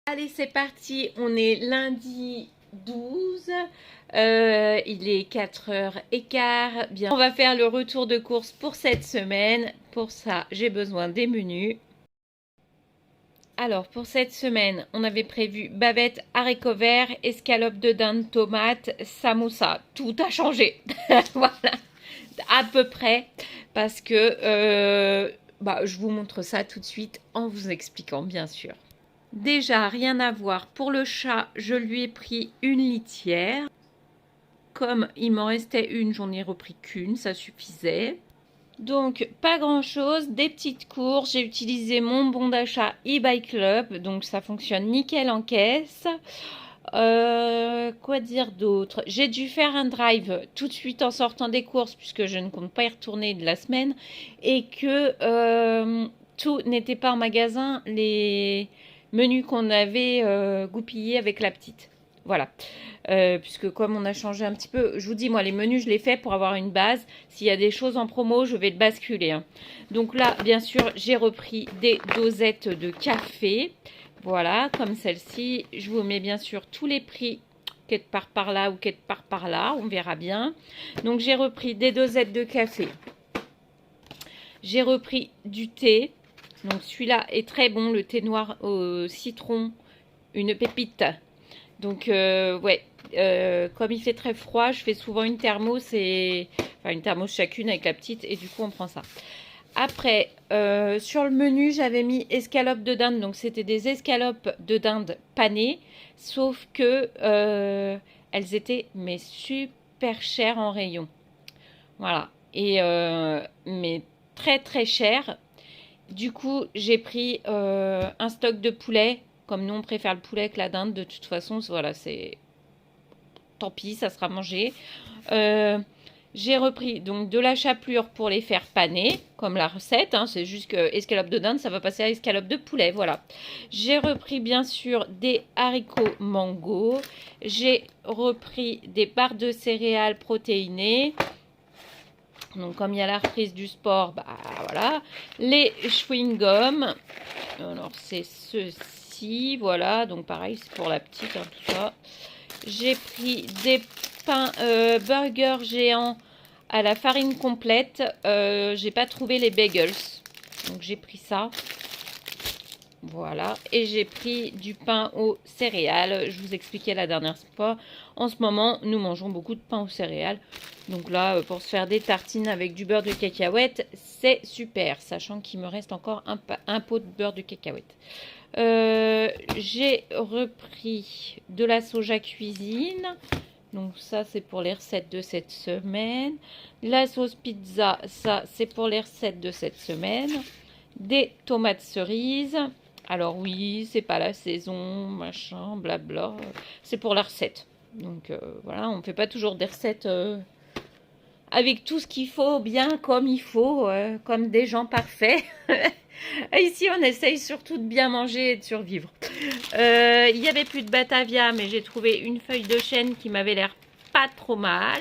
Allez, c'est parti, on est lundi 12, il est 4h15. Bien, on va faire le retour de course pour cette semaine. Pour ça, j'ai besoin des menus. Alors, pour cette semaine, on avait prévu bavette, haricots verts, escalope de dinde, tomate, samoussa. Tout a changé. Voilà, à peu près, parce que je vous montre ça tout de suite en vous expliquant, bien sûr. Déjà, rien à voir. Pour le chat, je lui ai pris une litière. Comme il m'en restait une, j'en ai repris qu'une, ça suffisait. Donc, pas grand-chose, des petites courses. J'ai utilisé mon bon d'achat eBay Club, donc ça fonctionne nickel en caisse. Quoi dire d'autre? J'ai dû faire un drive tout de suite en sortant des courses, puisque je ne compte pas y retourner de la semaine, et que tout n'était pas en magasin, les menus qu'on avait goupillés avec la petite. Voilà. Puisque comme on a changé un petit peu, je vous dis, moi, les menus, je les fais pour avoir une base. S'il y a des choses en promo, je vais le basculer, hein. Donc là, bien sûr, j'ai repris des dosettes de café. Voilà, comme celle-ci. Je vous mets bien sûr tous les prix, quelque part par là ou quelque part par là. On verra bien. Donc, j'ai repris des dosettes de café. J'ai repris du thé. Donc, celui-là est très bon. Le thé noir au citron. Une pépite. Donc, ouais. Comme il fait très froid, je fais souvent une thermos une thermos chacune avec la petite. Et du coup, on prend ça. Après, sur le menu, j'avais mis escalope de dinde. Donc, c'était des escalopes de dinde panées. Sauf que elles étaient mais super chères en rayon. Voilà. Et mais très très chères. Du coup, j'ai pris un stock de poulet. Comme nous, on préfère le poulet que la dinde. De toute façon, voilà, c'est... Tant pis, ça sera mangé. J'ai repris donc de la chapelure pour les faire paner, comme la recette, hein, c'est juste que escalope de dinde, ça va passer à escalope de poulet, voilà. J'ai repris bien sûr des haricots mango. J'ai repris des barres de céréales protéinées. Donc comme il y a la reprise du sport, bah voilà. Les chewing-gums. Alors c'est ceci, voilà. Donc pareil, c'est pour la petite, hein, tout ça. J'ai pris des pains burger géants à la farine complète. J'ai pas trouvé les bagels. Donc j'ai pris ça. Voilà. Et j'ai pris du pain aux céréales. Je vous expliquais la dernière fois. En ce moment, nous mangeons beaucoup de pain aux céréales. Donc là, pour se faire des tartines avec du beurre de cacahuète, c'est super. Sachant qu'il me reste encore un pot de beurre de cacahuète. J'ai repris de la soja cuisine. Donc ça, c'est pour les recettes de cette semaine. La sauce pizza, ça, c'est pour les recettes de cette semaine. Des tomates cerises. Alors oui, c'est pas la saison, machin, blabla. C'est pour la recette. Donc voilà, on ne fait pas toujours des recettes avec tout ce qu'il faut, bien comme il faut, comme des gens parfaits. Ici, on essaye surtout de bien manger et de survivre. Il n'y avait plus de Batavia, mais j'ai trouvé une feuille de chêne qui m'avait l'air pas trop mal.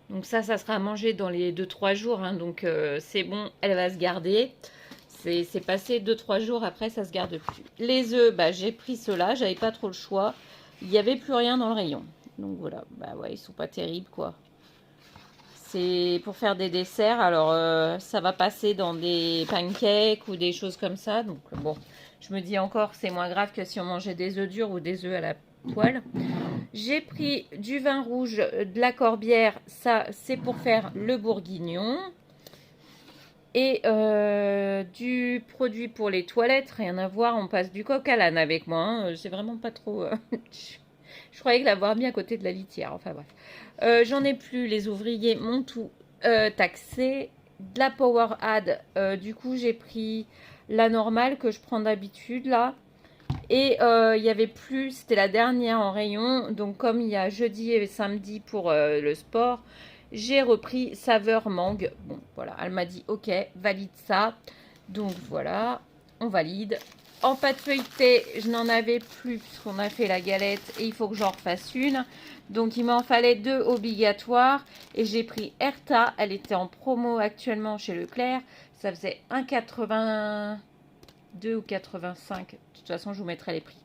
Donc ça sera mangé dans les 2-3 jours. Hein, donc c'est bon, elle va se garder. C'est passé 2-3 jours, après ça se garde plus. Les œufs, j'ai pris ceux-là, j'avais pas trop le choix. Il n'y avait plus rien dans le rayon. Donc voilà, ouais, ils sont pas terribles quoi. C'est pour faire des desserts, alors ça va passer dans des pancakes ou des choses comme ça. Donc bon, je me dis encore c'est moins grave que si on mangeait des œufs durs ou des œufs à la poêle. J'ai pris du vin rouge de la Corbière, ça c'est pour faire le bourguignon. Et du produit pour les toilettes, rien à voir, on passe du coq à l'âne avec moi. Hein. C'est vraiment pas trop... je croyais que l'avoir mis à côté de la litière, enfin bref. J'en ai plus, les ouvriers m'ont tout taxé. De la Power Add, du coup j'ai pris la normale que je prends d'habitude là. Et il y avait plus, c'était la dernière en rayon. Donc comme il y a jeudi et samedi pour le sport, j'ai repris saveur mangue. Bon, voilà, elle m'a dit ok, valide ça. Donc voilà, on valide. En pâte feuilletée, je n'en avais plus puisqu'on a fait la galette et il faut que j'en refasse une. Donc il m'en fallait 2 obligatoires. Et j'ai pris Erta, elle était en promo actuellement chez Leclerc. Ça faisait 1,80 2 ou 85. De toute façon, je vous mettrai les prix.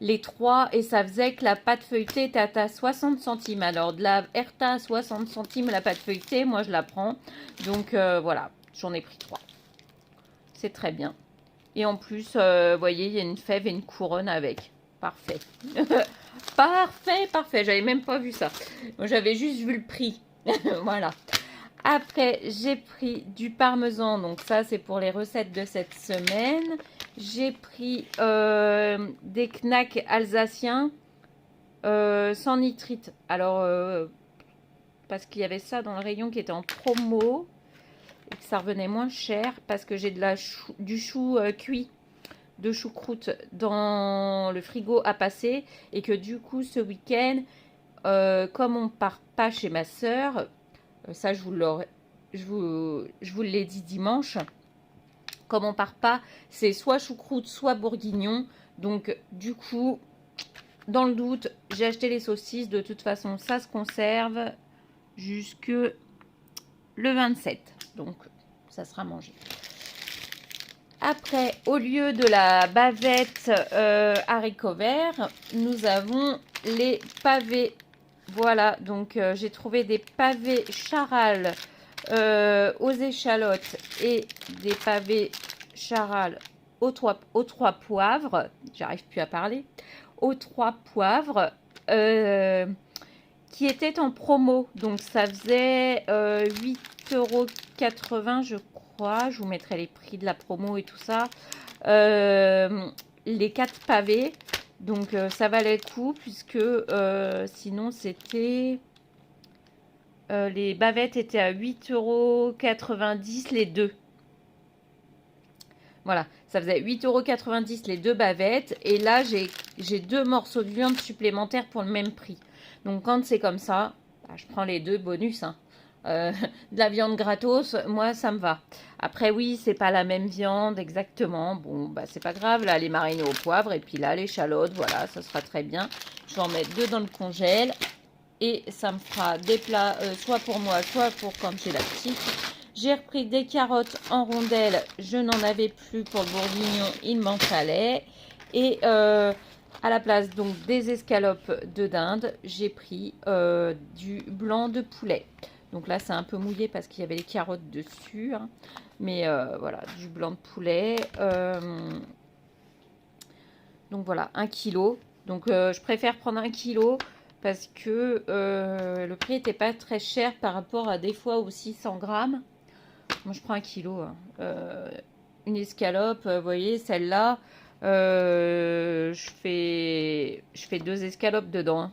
Les 3, et ça faisait que la pâte feuilletée était à 60 centimes. Alors, de la Herta à 60 centimes, la pâte feuilletée, moi, je la prends. Donc, voilà, j'en ai pris 3. C'est très bien. Et en plus, vous voyez, il y a une fève et une couronne avec. Parfait. Parfait, parfait. J'avais même pas vu ça. Moi, j'avais juste vu le prix. Voilà. Après, j'ai pris du parmesan. Donc, ça, c'est pour les recettes de cette semaine. J'ai pris des knacks alsaciens sans nitrite. Alors, parce qu'il y avait ça dans le rayon qui était en promo et que ça revenait moins cher parce que j'ai du chou cuit, de choucroute dans le frigo à passer et que du coup, ce week-end, comme on part pas chez ma soeur, ça je vous l'ai dit dimanche, comme on part pas, c'est soit choucroute, soit bourguignon. Donc, du coup, dans le doute, j'ai acheté les saucisses. De toute façon, ça se conserve jusque le 27. Donc, ça sera mangé. Après, au lieu de la bavette haricots verts, nous avons les pavés. Voilà, donc j'ai trouvé des pavés charal aux échalotes et des pavés charal aux trois poivres. J'arrive plus à parler. Aux 3 poivres qui étaient en promo. Donc ça faisait 8,80 € je crois. Je vous mettrai les prix de la promo et tout ça. Les 4 pavés. Donc ça valait le coup puisque sinon c'était... les bavettes étaient à 8,90 € les deux. Voilà, ça faisait 8,90 € les 2 bavettes. Et là, j'ai 2 morceaux de viande supplémentaires pour le même prix. Donc, quand c'est comme ça, bah, je prends les 2 bonus. Hein. De la viande gratos, moi, ça me va. Après, oui, c'est pas la même viande exactement. Bon, bah, c'est pas grave. Là, les marinés au poivre. Et puis là, l'échalote, voilà, ça sera très bien. Je vais en mettre 2 dans le congèle. Et ça me fera des plats, soit pour moi, soit pour quand j'ai la petite. J'ai repris des carottes en rondelles. Je n'en avais plus pour le bourguignon. Il m'en fallait. Et à la place donc des escalopes de dinde, j'ai pris du blanc de poulet. Donc là, c'est un peu mouillé parce qu'il y avait les carottes dessus. Hein. Mais voilà, du blanc de poulet. Donc voilà, 1 kg. Donc je préfère prendre 1 kg parce que le prix n'était pas très cher par rapport à des fois aussi 100 grammes. Moi, je prends 1 kg. Hein. Une escalope, vous voyez, celle-là, je fais 2 escalopes dedans. Hein.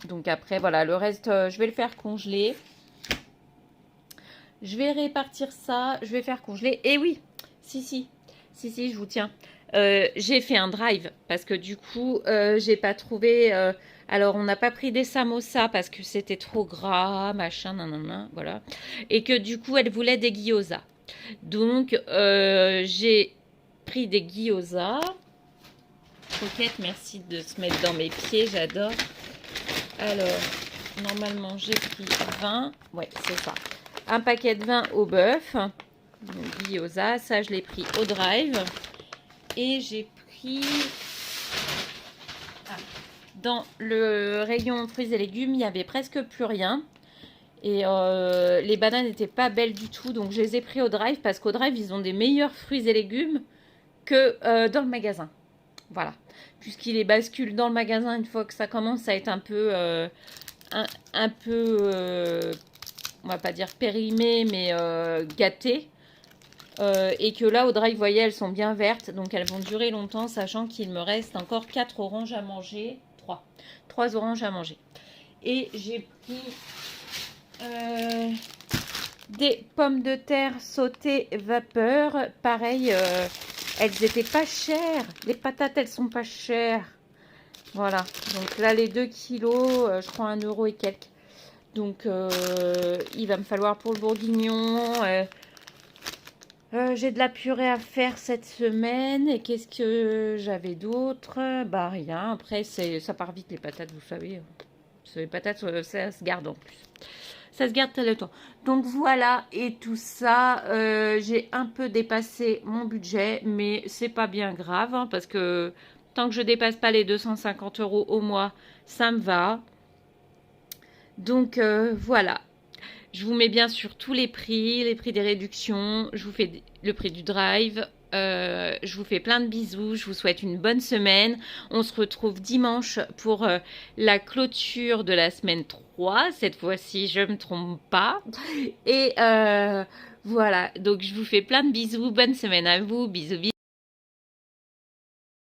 Donc après, voilà, le reste, je vais le faire congeler. Je vais répartir ça, je vais faire congeler. Et oui, si, je vous tiens. J'ai fait un drive parce que du coup, j'ai pas trouvé... alors, on n'a pas pris des samosas parce que c'était trop gras, machin, nanana, voilà. Et que du coup, elle voulait des gyozas. Donc, j'ai pris des gyozas. Coquette, merci de se mettre dans mes pieds, j'adore. Alors, normalement, j'ai pris 20. Ouais, c'est ça. Un paquet de 20 au bœuf. Gyoza, ça, je l'ai pris au drive. Et j'ai pris... Dans le rayon fruits et légumes, il n'y avait presque plus rien. Et les bananes n'étaient pas belles du tout. Donc, je les ai pris au drive parce qu'au drive, ils ont des meilleurs fruits et légumes que dans le magasin. Voilà. Puisqu'ils les basculent dans le magasin une fois que ça commence à être un peu... on va pas dire périmé, mais gâté. Et que là, au drive, vous voyez, elles sont bien vertes. Donc, elles vont durer longtemps, sachant qu'il me reste encore 4 oranges à manger. 3 oranges à manger. Et j'ai pris des pommes de terre sautées vapeur. Pareil, elles étaient pas chères. Les patates, elles sont pas chères. Voilà. Donc là, les 2 kilos, je crois 1 € et quelques. Donc, il va me falloir pour le bourguignon... j'ai de la purée à faire cette semaine. Et qu'est-ce que j'avais d'autre? Bah rien. Après, ça part vite les patates, vous savez. Les patates, ça se garde en plus. ça se garde très longtemps. Donc voilà, et tout ça, j'ai un peu dépassé mon budget, mais c'est pas bien grave, hein, parce que tant que je dépasse pas les 250 € au mois, ça me va. Donc voilà. Je vous mets bien sûr tous les prix des réductions, je vous fais le prix du drive, je vous fais plein de bisous, je vous souhaite une bonne semaine. On se retrouve dimanche pour la clôture de la semaine 3, cette fois-ci je ne me trompe pas. Et voilà, donc je vous fais plein de bisous, bonne semaine à vous, bisous bisous.